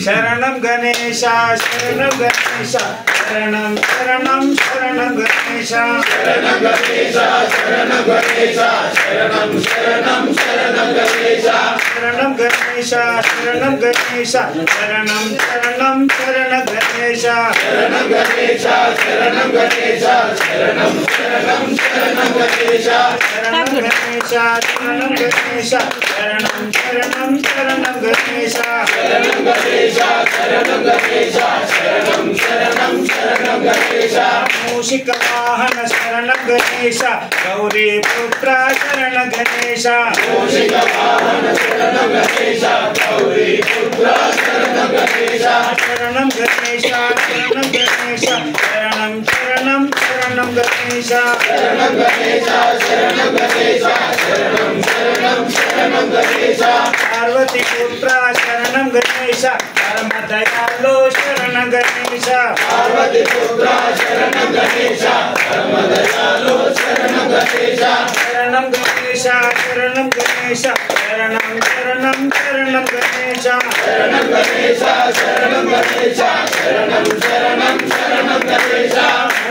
शरणं गणेश शरणं गणेश शरणं शरणं शरणं गणेश शरणं गणेश शरणं गणेश शरणं शरणं शरणं गणेश शरणं गणेश शरणं गणेश शरणं शरणं शरणं गणेश शरणं गणेश शरणं गणेश शरणं शरणं शरणं गणेश शरणं गणेश शरणं गणेश शरणं शरणं शरणं गणेश शरणं गणेश शरणं गणेश शरणं शरणं शरणं गणेश मूषिक वाहन शरणं गणेश गौरी पुत्र शरणं गणेश मूषिक वाहन शरणं गणेश गौरी पुत्र शरणं गणेश शरणं गणेश शरणं गणेश शरणं शरणं शरणं गणेश शरणं गणेश शरणं गणेश शरणं शरणं शरणं गणेश पार्वती पुत्र शरणं गणेश परम दयालो शरणं गणेश पार्वती पुत्र शरणं गणेश परम दयालो शरणं गणेश शरणं गणेश शरणं गणेश शरणं शरणं शरणं गणेश शरणं गणेश शरणं गणेश शरणं शरणं शरणं गणेश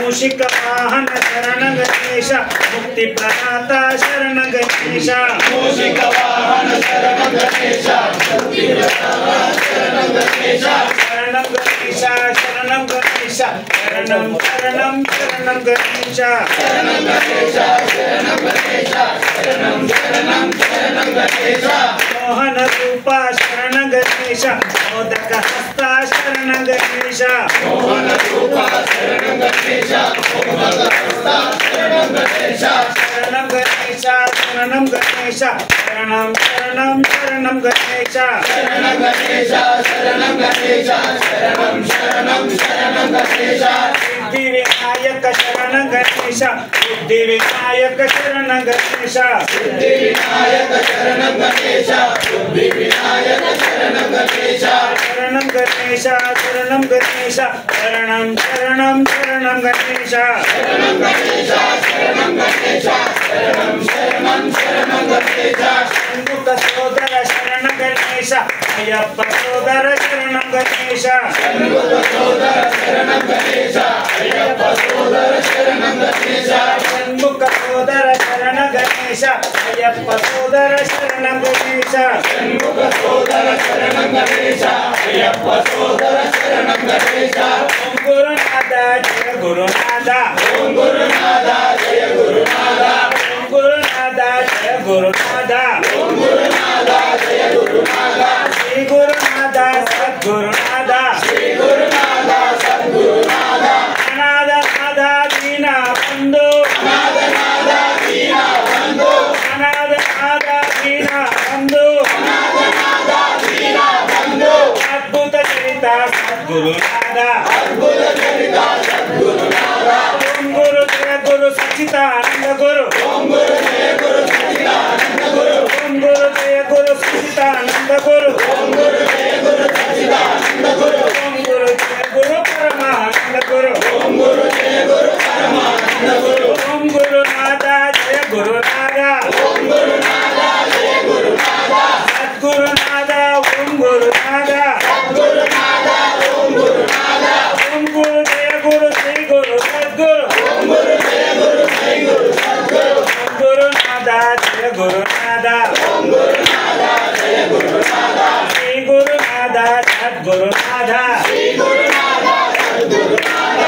मूषिक वाहन शरणं गणेश मुक्ति प्रदाता शरणं गणेश मूषिक वाहन शरणं गणेश मुक्ति प्रदाता शरणं गणेश शरणं गणेश शरणं गणेश शरणं शरणं शरणं गणेश शरणं गणेश शरणं गणेश शरणं शरणं शरणं गणेश मोहन रूपा शरणं गणेश मोदक हस्ता शरणं गणेश मोहन रूपा शरणं गणेश मोदक हस्ता शरणं गणेश शरणं गणेश शरणं गणेश शरणं शरणं शरणं गणेश शरणं गणेश शरणं गणेश शरणं शरणं शरणं गणेश सिद्धि विनायक शरणं गणेश बुद्धि विनायक शरणं गणेश सिद्धि विनायक शरणं गणेश बुद्धि विनायक शरणं गणेश शरणं गणेश शरणं गणेश शरणं शरणं शरणं गणेश शरणं गणेश शरणं गणेश शरणं शरणं शरणं गणेश षण्मुख सोदर शरणं गणेश अय्यप्प सोदर शरणं गणेश षण्मुख सोदर शरणं गणेश अय्यप्प सोदर शरणं गणेश षण्मुख सोदर शरणं गणेश अय्यप्प सोदर शरणं गणेश षण्मुख सोदर शरणं गणेश अय्यप्प सोदर शरणं गणेश ओम गुरुनाथ जय गुरुनाथ ओम गुरुनाथ जय गुरुनाथ ओम गुरुनाथ जय गुरुनाथ ओम गुरुनाथ जय गुरुनाथ श्री गुरुनाथ सद्गुरुनाथ श्री गुरुनाथ सद्गुरुनाथ अनाथ नाथ दीन बंधु अनाथ नाथ दीन बंधु अनाथ नाथ दीन बंधु अनाथ नाथ दीन बंधु अद्भुत चरित सद्गुरुनाथ अद्भुत चरित सद्गुरुनाथ ओम गुरु जय गुरु सच्चिदानंद गुरु ओम गुरु जय गुरु सच्चिदानंद गुरु ओम गुरु जय गुरु सच्चिदानंद गुरु ओम गुरु जय गुरु सच्चिदानंद गुरु ओम गुरु जय गुरु परमानंद गुरु ओम गुरु जय गुरु परमानंद गुरु ओम गुरुनाथ जय गुरुनाथ ओम गुरुनाथ जय गुरुनाथ सद्गुरुनाथ ओम गुरुनाथ सद्गुरुनाथ ओम गुरुनाथ ओम गुरु जय गुरु श्री गुरु सद्गुरु ओम गुरु जय गुरु श्री गुरु सद्गुरु ओम गुरुनाथ जय गुरुनाथ ओम गुरुनाथ जय गुरुनाथ श्री गुरुनाथ सद्गुरुनाथ श्री गुरुनाथ सद्गुरुनाथ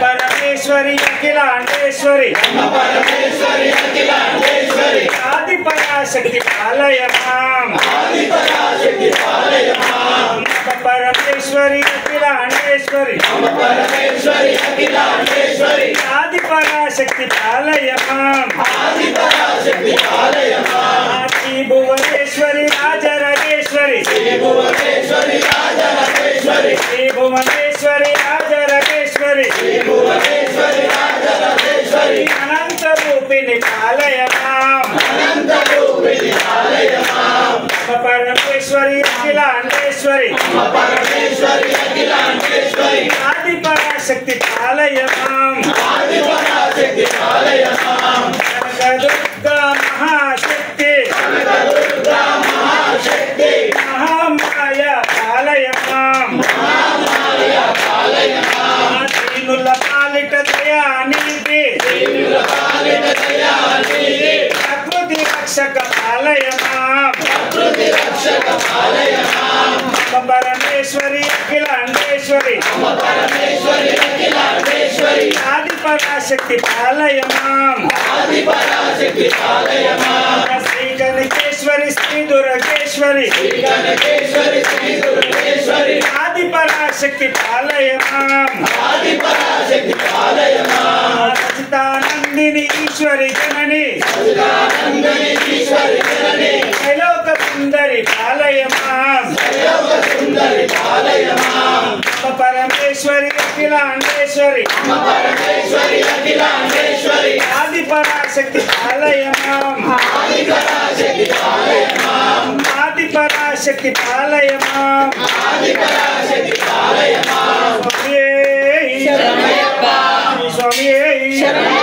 परमेश्वरी अखिलांडेश्वरी परमेश्वरी अखिलांडेश्वरी आदि पराशक्ति पालय माम आदि पराशक्ति पालय माम परमेश्वरी अखिलांडेश्वरी परमेश्वरी अखिलांडेश्वरी आदि पराशक्ति पालय माम आदि पराशक्ति पालय माम श्री भुवनेश्वरी राजराजेश्वरी श्री भुवनेश्वरी राजराजेश्वरी श्री भुवनेश्वरी राजराजेश्वरी श्री भुवनेश्वरी राजराजेश्वरी अनंत रूपिणी पालय माम अनंत रूपिणी पालय माम परमेश्वरी अखिलांडेश्वरी परमेश्वरी अखिलांडेश्वरी आदि पराशक्ति पालय माम आदि पराशक्ति पालय माम कनक दुर्गा महाशक्ति रक्षक पालय मां परमेश्वरी अखिलांडेश्वरी आदि पराशक्ति पालय मां श्री गणकेश्वरी श्री दुर्गेश्वरी आदि पराशक्ति पालय मां सचिदानंदिनी ईश्वरी जननी त्रैलोक सुंदरी पालय मां परमेश्वरी अखिलांडेश्वरी आदि पराशक्ति पालय मां आदि पराशक्ति पालय मां स्वामी